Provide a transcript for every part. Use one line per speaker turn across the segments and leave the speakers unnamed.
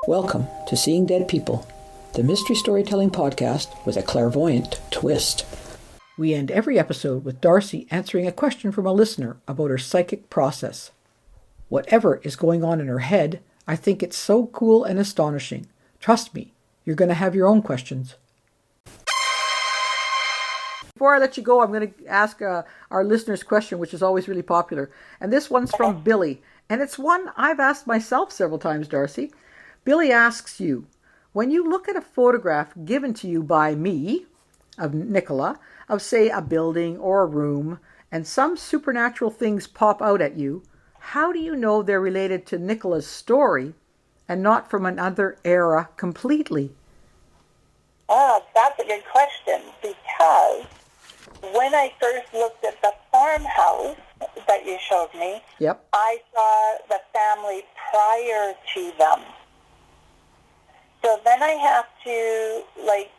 Welcome to Seeing Dead People, the mystery storytelling podcast with a clairvoyant twist. We end every episode with Darcy answering a question from a listener about her psychic process. Whatever is going on in her head, I think it's so cool and astonishing. Trust me, you're going to have your own questions. Before I let you go, I'm going to ask our listener's question, which is always really popular. And this one's from Billy. And it's one I've asked myself several times, Darcy. Billy asks you, when you look at a photograph given to you by me, of Nicola, of say a building or a room, and some supernatural things pop out at you, how do you know they're related to Nicola's story and not from another era completely?
Oh, that's a good question, because when I first looked at the farmhouse that you showed me,
Yep.
I saw the family prior to them. So then I have to, like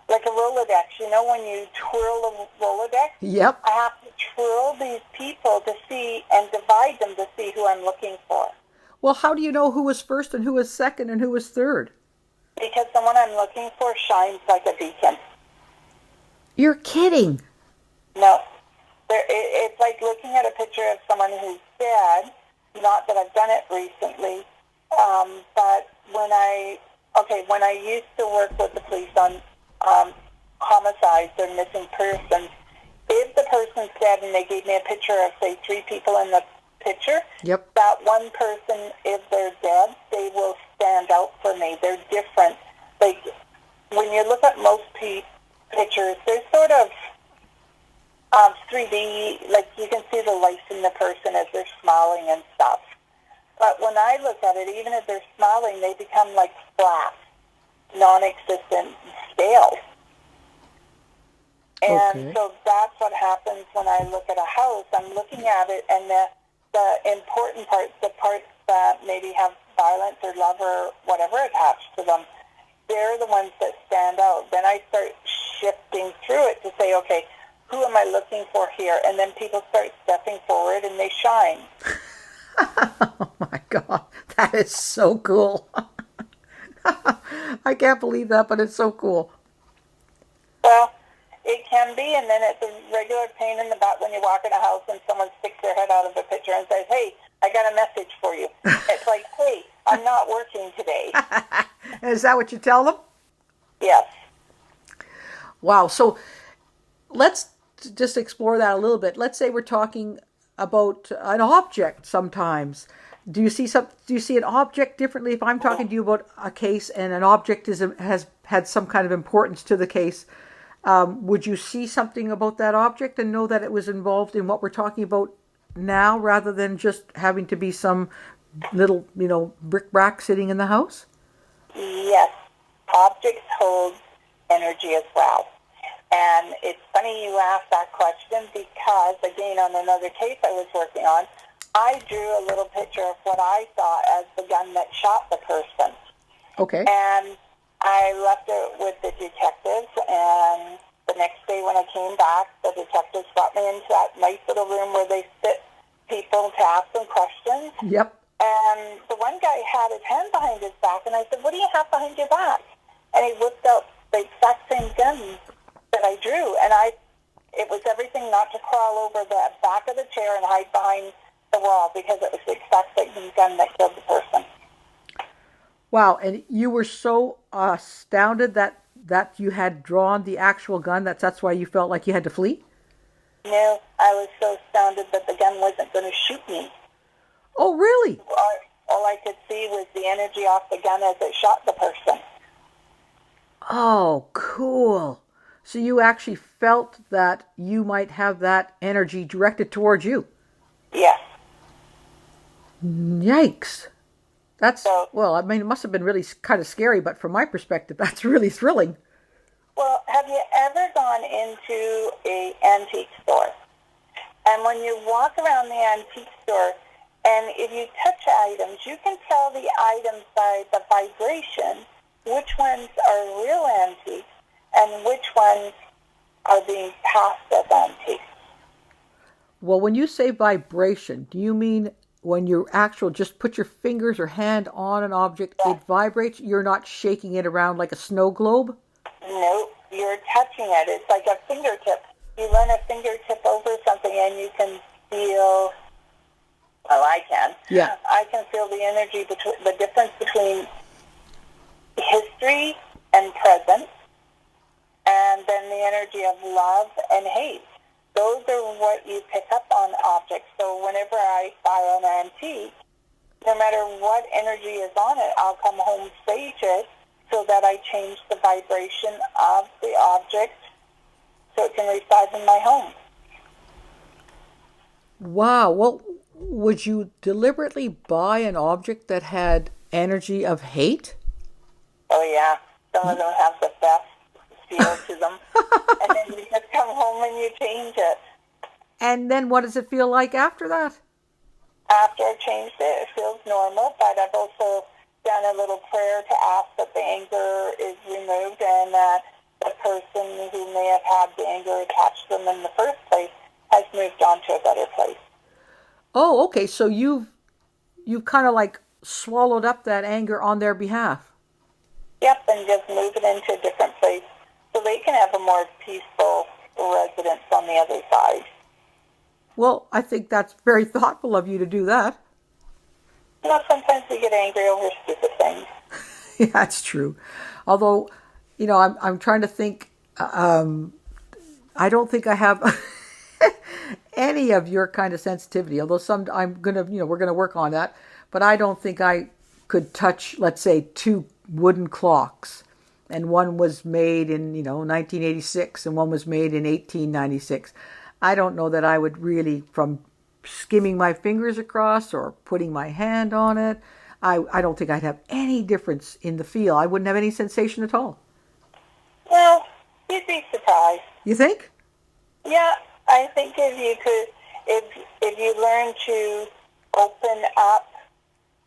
a Rolodex, you know, when you twirl a Rolodex?
Yep.
I have to twirl these people to see and divide them to see who I'm looking for.
Well, how do you know who was first and who was second and who was third?
Because the one I'm looking for shines like a beacon.
You're kidding.
No. It's like looking at a picture of someone who's dead. Not that I've done it recently, but when I used to work with the police on homicides or missing persons, if the person's dead and they gave me a picture of, say, 3 people in the picture,
Yep.
that one person, if they're dead, they will stand out for me. They're different. Like, when you look at most pictures, they're sort of 3D, like you can see the life in the person as they're smiling and stuff. But when I look at it, even if they're smiling, they become like flat, non-existent, stale. And so that's what happens when I look at a house. I'm looking at it, and the important parts, the parts that maybe have violence or love or whatever attached to them, they're the ones that stand out. Then I start shifting through it to say, okay, who am I looking for here? And then people start stepping forward and they shine.
Oh my God, that is so cool. I can't believe that, but it's so cool.
Well, it can be, and then it's a regular pain in the butt when you walk in a house and someone sticks their head out of the picture and says, hey, I got a message for you. It's like, hey, I'm not working today.
Is that what you tell them?
Yes.
Wow, so let's just explore that a little bit. Let's say we're talking about an object sometimes. Do you see an object differently if I'm talking to you about a case and an object has had some kind of importance to the case? Would you see something about that object and know that it was involved in what we're talking about now, rather than just having to be some little, bric-a-brac sitting in the house?
Yes. Objects hold energy as well. And it's funny you asked that question, because, again, on another case I was working on, I drew a little picture of what I saw as the gun that shot the person.
Okay.
And I left it with the detectives, and the next day when I came back, the detectives brought me into that nice little room where they sit people to ask them questions.
Yep.
And the one guy had his hand behind his back, and I said, what do you have behind your back? And he whipped out the exact same gun that I drew, and it was everything not to crawl over the back of the chair and hide behind the wall, because it was the exact same gun that killed the person.
Wow, and you were so astounded that you had drawn the actual gun, that's why you felt like you had to flee?
No, I was so astounded that the gun wasn't going to shoot me.
Oh, really?
All I could see was the energy off the gun as it shot the person.
Oh, cool. So you actually felt that you might have that energy directed towards you?
Yes.
Yikes. It must have been really kind of scary, but from my perspective, that's really thrilling.
Well, have you ever gone into an antique store? And when you walk around the antique store, and if you touch items, you can tell the items by the vibration which ones are real antiques and which ones are being passed as antiques.
Well, when you say vibration, do you mean when you just put your fingers or hand on an object,
Yeah.
it vibrates? You're not shaking it around like a snow globe?
Nope, you're touching it. It's like a fingertip. You run a fingertip over something and you can feel, well, I can.
Yeah.
I can feel the energy, the difference between history and present, and then the energy of love and hate. Those are what you pick up on objects. So whenever I buy an antique, no matter what energy is on it, I'll come home, sage it, so that I change the vibration of the object so it can reside in my home.
Wow. Well, would you deliberately buy an object that had energy of hate?
Oh, yeah. Some of them have the best feel to them. And then you just come home and you change it.
And then what does it feel like after that?
After I've changed it, it feels normal, but I've also done a little prayer to ask that the anger is removed and that the person who may have had the anger attached to them in the first place has moved on to a better place.
Oh, okay. So you've kind of like swallowed up that anger on their behalf.
Yep, and just move it into a different place so they can have a more peaceful residence on the other side.
Well, I think that's very thoughtful of you to do that.
You know, sometimes we get angry over stupid things.
Yeah, that's true. Although, I'm trying to think. I don't think I have any of your kind of sensitivity. Although we're gonna work on that. But I don't think I could touch, let's say, two wooden clocks, and one was made in 1986, and one was made in 1896. I don't know that I would really, from skimming my fingers across or putting my hand on it, I don't think I'd have any difference in the feel. I wouldn't have any sensation at all.
Well, you'd be surprised.
You think?
Yeah, I think if you learn to open up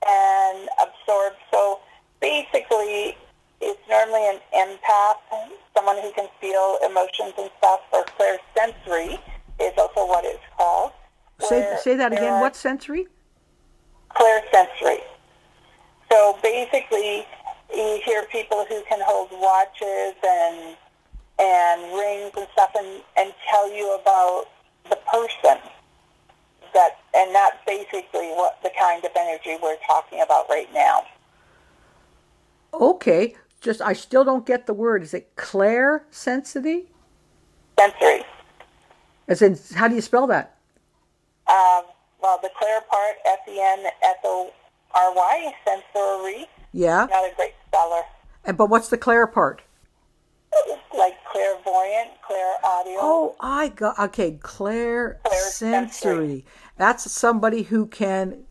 and absorb. So basically, it's normally an empath, someone who can feel emotions and stuff, or clairsensory is also what it's called.
Say that again. What sensory?
Clairsensory. So basically, you hear people who can hold watches and rings and stuff and tell you about the person. And that's basically what the kind of energy we're talking about right now.
Okay. I still don't get the word. Is it clairsensory?
Sensory.
As in, how do you spell that?
Well, the clair part, F-E-N-S-O-R-Y, sensory.
Yeah.
Not a great speller.
But what's the clair part?
Like clairvoyant, clairaudio.
Oh, clairsensory. That's somebody who can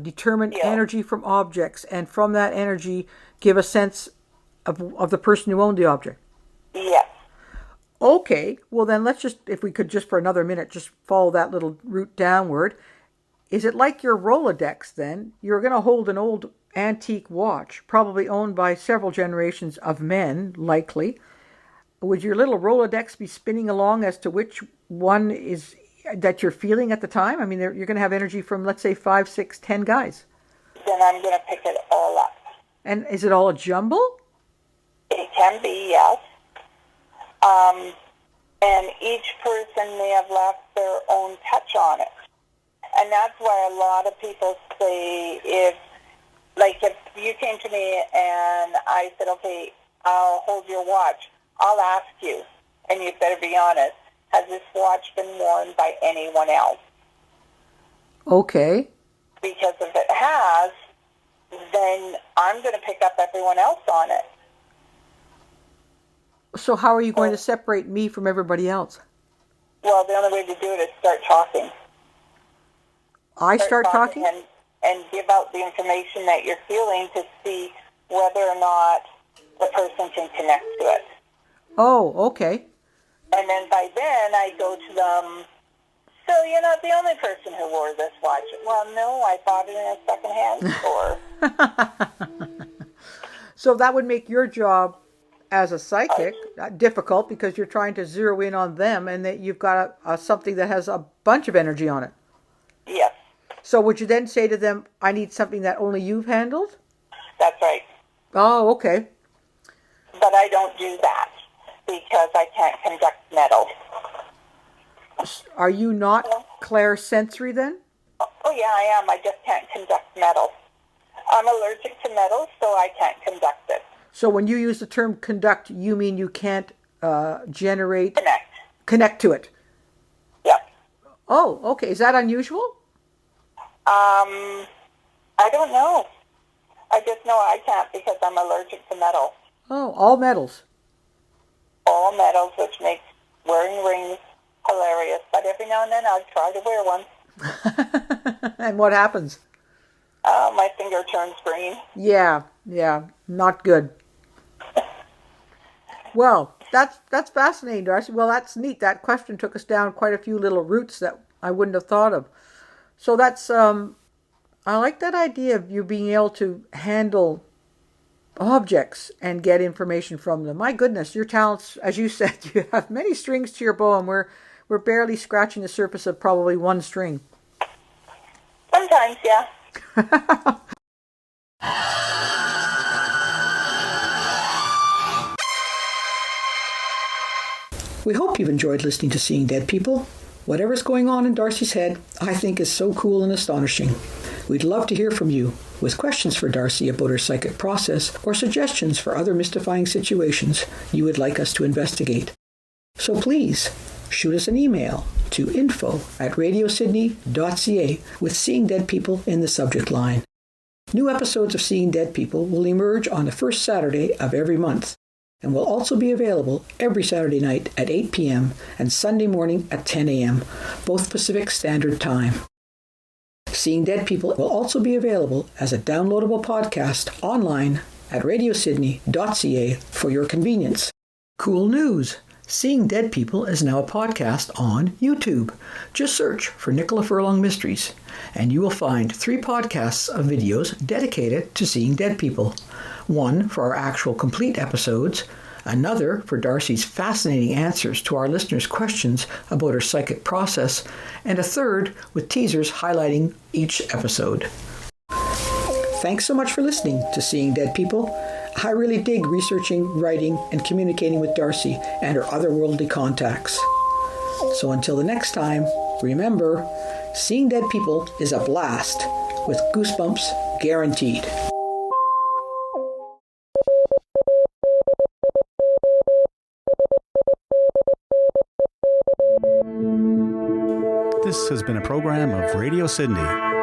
determine energy from objects, and from that energy give a sense of the person who owned the object.
Yes.
Okay, well then let's if we could just for another minute, just follow that little route downward. Is it like your Rolodex then? You're going to hold an old antique watch, probably owned by several generations of men, likely. Would your little Rolodex be spinning along as to which one is that you're feeling at the time? I mean, you're going to have energy from, let's say, 5, 6, 10 guys.
Then I'm going to pick it all up.
And is it all a jumble?
It can be, yes. And each person may have left their own touch on it. And that's why a lot of people say if you came to me and I said, okay, I'll hold your watch, I'll ask you, and you better be honest, has this watch been worn by anyone else?
Okay.
Because if it has, then I'm going to pick up everyone else on it.
So how are you going to separate me from everybody else?
Well, the only way to do it is start talking.
I start talking?
And give out the information that you're feeling to see whether or not the person can connect to it.
Oh, okay.
And then by then I go to them, so you're not the only person who wore this watch. Well, no, I bought it in a secondhand store.
So that would make your job as a psychic difficult, because you're trying to zero in on them, and that you've got something that has a bunch of energy on it.
Yes.
So would you then say to them, I need something that only you've handled?
That's right.
Oh, okay.
But I don't do that because I can't conduct metal.
Are you not clairsensory then?
Oh, yeah, I am. I just can't conduct metal. I'm allergic to metal, so I can't conduct it.
So when you use the term conduct, you mean you can't generate...
Connect
to it?
Yep.
Oh, okay. Is that unusual?
I don't know. I just know I can't because I'm allergic to metal.
Oh, all metals.
All metals, which makes wearing rings hilarious. But every now and then I'll try to wear one.
And what happens?
My finger turns green.
Yeah, not good. Well, that's fascinating, Darcy. Well, that's neat. That question took us down quite a few little routes that I wouldn't have thought of. So that's I like that idea of you being able to handle objects and get information from them. My goodness, your talents, as you said, you have many strings to your bow, and we're barely scratching the surface of probably one string.
Sometimes, yeah.
We hope you've enjoyed listening to Seeing Dead People. Whatever's going on in Darcy's head, I think is so cool and astonishing. We'd love to hear from you with questions for Darcy about her psychic process or suggestions for other mystifying situations you would like us to investigate. So please, shoot us an email to info@radiosidney.ca with Seeing Dead People in the subject line. New episodes of Seeing Dead People will emerge on the first Saturday of every month, and will also be available every Saturday night at 8 p.m. and Sunday morning at 10 a.m., both Pacific Standard Time. Seeing Dead People will also be available as a downloadable podcast online at RadioSidney.ca for your convenience. Cool news! Seeing Dead People is now a podcast on YouTube. Just search for Nicola Furlong Mysteries, and you will find 3 podcasts of videos dedicated to Seeing Dead People. One for our actual complete episodes, another for Darcy's fascinating answers to our listeners' questions about her psychic process, and a third with teasers highlighting each episode. Thanks so much for listening to Seeing Dead People. I really dig researching, writing, and communicating with Darcy and her otherworldly contacts. So until the next time, remember, Seeing Dead People is a blast with Goosebumps Guaranteed.
This has been a program of Radio Sydney.